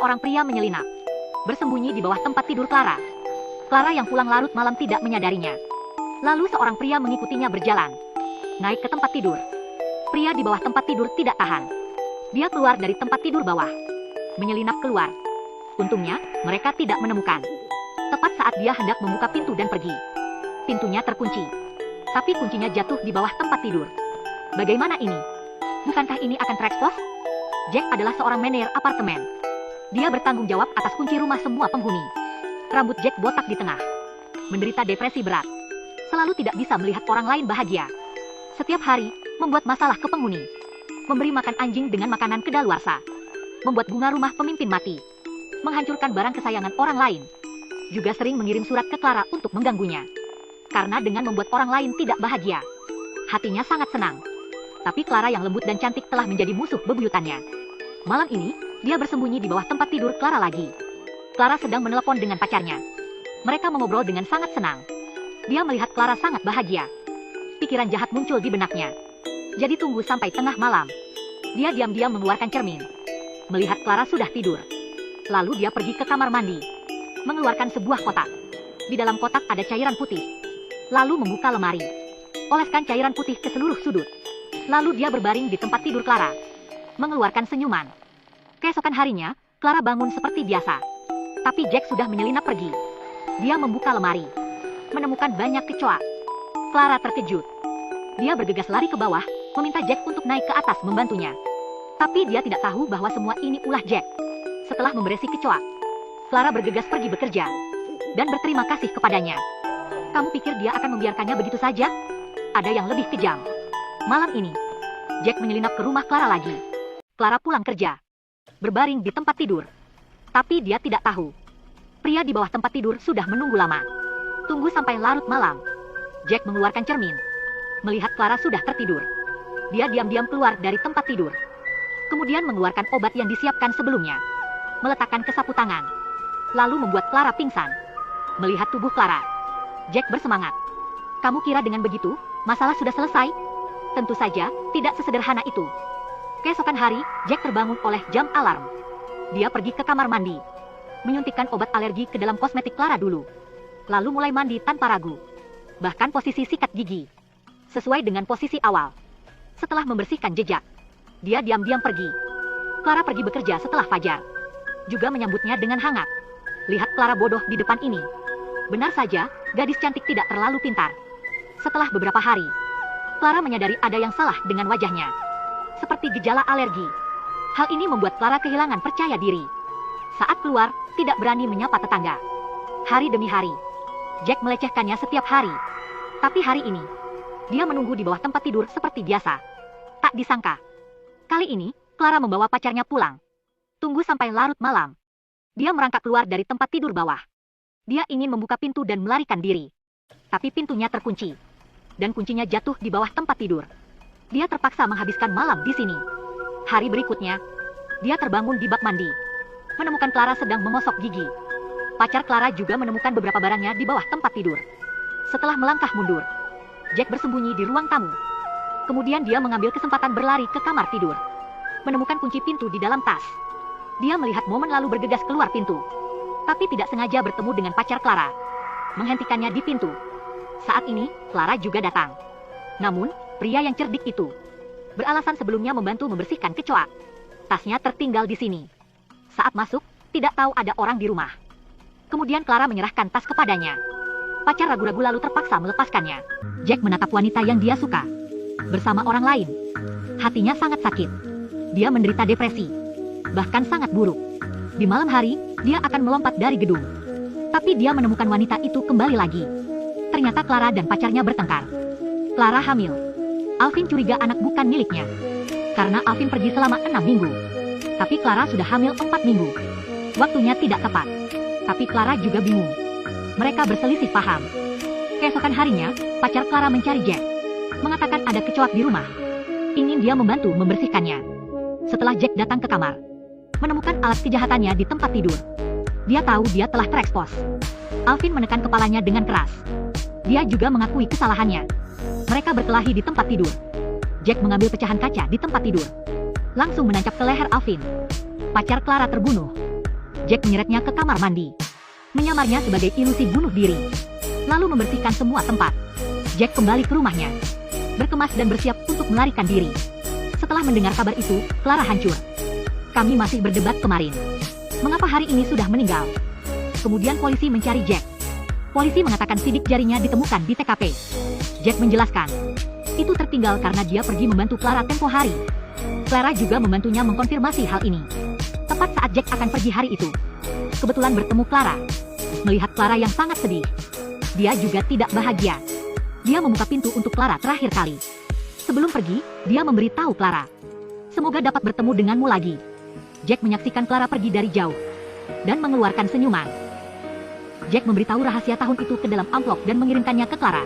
Seorang pria menyelinap, bersembunyi di bawah tempat tidur Clara. Clara yang pulang larut malam tidak menyadarinya. Lalu seorang pria mengikutinya berjalan, naik ke tempat tidur. Pria di bawah tempat tidur tidak tahan. Dia keluar dari tempat tidur bawah, menyelinap keluar. Untungnya, mereka tidak menemukan. Tepat saat dia hendak membuka pintu dan pergi, pintunya terkunci. Tapi kuncinya jatuh di bawah tempat tidur. Bagaimana ini? Bukankah ini akan terekspos? Jack adalah seorang manajer apartemen. Dia bertanggung jawab atas kunci rumah semua penghuni. Rambut Jack botak di tengah. Menderita depresi berat. Selalu tidak bisa melihat orang lain bahagia. Setiap hari, membuat masalah ke penghuni. Memberi makan anjing dengan makanan kedaluarsa. Membuat bunga rumah pemimpin mati. Menghancurkan barang kesayangan orang lain. Juga sering mengirim surat ke Clara untuk mengganggunya. Karena dengan membuat orang lain tidak bahagia, hatinya sangat senang. Tapi Clara yang lembut dan cantik telah menjadi musuh bebuyutannya. Malam ini, dia bersembunyi di bawah tempat tidur Clara lagi. Clara sedang menelepon dengan pacarnya. Mereka mengobrol dengan sangat senang. Dia melihat Clara sangat bahagia. Pikiran jahat muncul di benaknya. Jadi tunggu sampai tengah malam. Dia diam-diam mengeluarkan cermin. Melihat Clara sudah tidur. Lalu dia pergi ke kamar mandi. Mengeluarkan sebuah kotak. Di dalam kotak ada cairan putih. Lalu membuka lemari. Oleskan cairan putih ke seluruh sudut. Lalu dia berbaring di tempat tidur Clara, mengeluarkan senyuman. Keesokan harinya, Clara bangun seperti biasa. Tapi Jack sudah menyelinap pergi. Dia membuka lemari, menemukan banyak kecoa. Clara terkejut. Dia bergegas lari ke bawah, meminta Jack untuk naik ke atas membantunya. Tapi dia tidak tahu bahwa semua ini ulah Jack. Setelah memberesi kecoa, Clara bergegas pergi bekerja, dan berterima kasih kepadanya. Kamu pikir dia akan membiarkannya begitu saja? Ada yang lebih kejam. Malam ini, Jack menyelinap ke rumah Clara lagi. Clara pulang kerja, berbaring di tempat tidur. Tapi dia tidak tahu, pria di bawah tempat tidur sudah menunggu lama. Tunggu sampai larut malam. Jack mengeluarkan cermin, melihat Clara sudah tertidur. Dia diam-diam keluar dari tempat tidur. Kemudian mengeluarkan obat yang disiapkan sebelumnya. Meletakkan ke sapu tangan. Lalu membuat Clara pingsan. Melihat tubuh Clara, Jack bersemangat. Kamu kira dengan begitu, masalah sudah selesai? Tentu saja, tidak sesederhana itu. Keesokan hari, Jack terbangun oleh jam alarm. Dia pergi ke kamar mandi, menyuntikkan obat alergi ke dalam kosmetik Clara dulu. Lalu mulai mandi tanpa ragu. Bahkan posisi sikat gigi, sesuai dengan posisi awal. Setelah membersihkan jejak, dia diam-diam pergi. Clara pergi bekerja setelah fajar. Juga menyambutnya dengan hangat. Lihat Clara bodoh di depan ini. Benar saja, gadis cantik tidak terlalu pintar. Setelah beberapa hari, Clara menyadari ada yang salah dengan wajahnya. Seperti gejala alergi. Hal ini membuat Clara kehilangan percaya diri. Saat keluar, tidak berani menyapa tetangga. Hari demi hari, Jack melecehkannya setiap hari. Tapi hari ini, dia menunggu di bawah tempat tidur seperti biasa. Tak disangka, kali ini, Clara membawa pacarnya pulang. Tunggu sampai larut malam. Dia merangkak keluar dari tempat tidur bawah. Dia ingin membuka pintu dan melarikan diri. Tapi pintunya terkunci. Dan kuncinya jatuh di bawah tempat tidur. Dia terpaksa menghabiskan malam di sini. Hari berikutnya, dia terbangun di bak mandi, menemukan Clara sedang menggosok gigi. Pacar Clara juga menemukan beberapa barangnya di bawah tempat tidur. Setelah melangkah mundur, Jack bersembunyi di ruang tamu. Kemudian dia mengambil kesempatan berlari ke kamar tidur, menemukan kunci pintu di dalam tas. Dia melihat momen lalu bergegas keluar pintu, tapi tidak sengaja bertemu dengan pacar Clara, menghentikannya di pintu. Saat ini, Clara juga datang. Namun, pria yang cerdik itu beralasan sebelumnya membantu membersihkan kecoa. Tasnya tertinggal di sini. Saat masuk, tidak tahu ada orang di rumah. Kemudian Clara menyerahkan tas kepadanya. Pacar ragu-ragu lalu terpaksa melepaskannya. Jack menatap wanita yang dia suka bersama orang lain. Hatinya sangat sakit. Dia menderita depresi, bahkan sangat buruk. Di malam hari, dia akan melompat dari gedung. Tapi dia menemukan wanita itu kembali lagi. Ternyata Clara dan pacarnya bertengkar. Clara hamil. Alvin curiga anak bukan miliknya. Karena Alvin pergi selama 6 minggu. Tapi Clara sudah hamil 4 minggu. Waktunya tidak tepat. Tapi Clara juga bingung. Mereka berselisih paham. Keesokan harinya, pacar Clara mencari Jack. Mengatakan ada kecoak di rumah. Ingin dia membantu membersihkannya. Setelah Jack datang ke kamar, menemukan alat kejahatannya di tempat tidur. Dia tahu dia telah terekspos. Alvin menekan kepalanya dengan keras. Dia juga mengakui kesalahannya. Mereka berkelahi di tempat tidur. Jack mengambil pecahan kaca di tempat tidur, langsung menancap ke leher Alvin. Pacar Clara terbunuh. Jack menyeretnya ke kamar mandi. Menyamarnya sebagai ilusi bunuh diri. Lalu membersihkan semua tempat. Jack kembali ke rumahnya. Berkemas dan bersiap untuk melarikan diri. Setelah mendengar kabar itu, Clara hancur. Kami masih berdebat kemarin. Mengapa hari ini sudah meninggal? Kemudian polisi mencari Jack. Polisi mengatakan sidik jarinya ditemukan di TKP. Jack menjelaskan. Itu tertinggal karena dia pergi membantu Clara tempo hari. Clara juga membantunya mengkonfirmasi hal ini. Tepat saat Jack akan pergi hari itu, kebetulan bertemu Clara. Melihat Clara yang sangat sedih, dia juga tidak bahagia. Dia membuka pintu untuk Clara terakhir kali. Sebelum pergi, dia memberitahu Clara, semoga dapat bertemu denganmu lagi. Jack menyaksikan Clara pergi dari jauh dan mengeluarkan senyuman. Jack memberitahu rahasia tahun itu ke dalam amplop dan mengirimkannya ke Clara.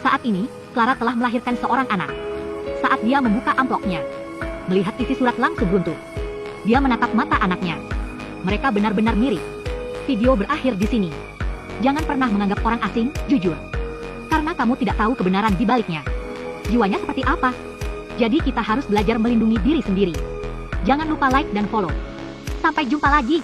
Saat ini, Clara telah melahirkan seorang anak. Saat dia membuka amplopnya, melihat isi surat langsung runtuh. Dia menatap mata anaknya. Mereka benar-benar mirip. Video berakhir di sini. Jangan pernah menganggap orang asing jujur, karena kamu tidak tahu kebenaran di baliknya. Jiwanya seperti apa? Jadi kita harus belajar melindungi diri sendiri. Jangan lupa like dan follow. Sampai jumpa lagi.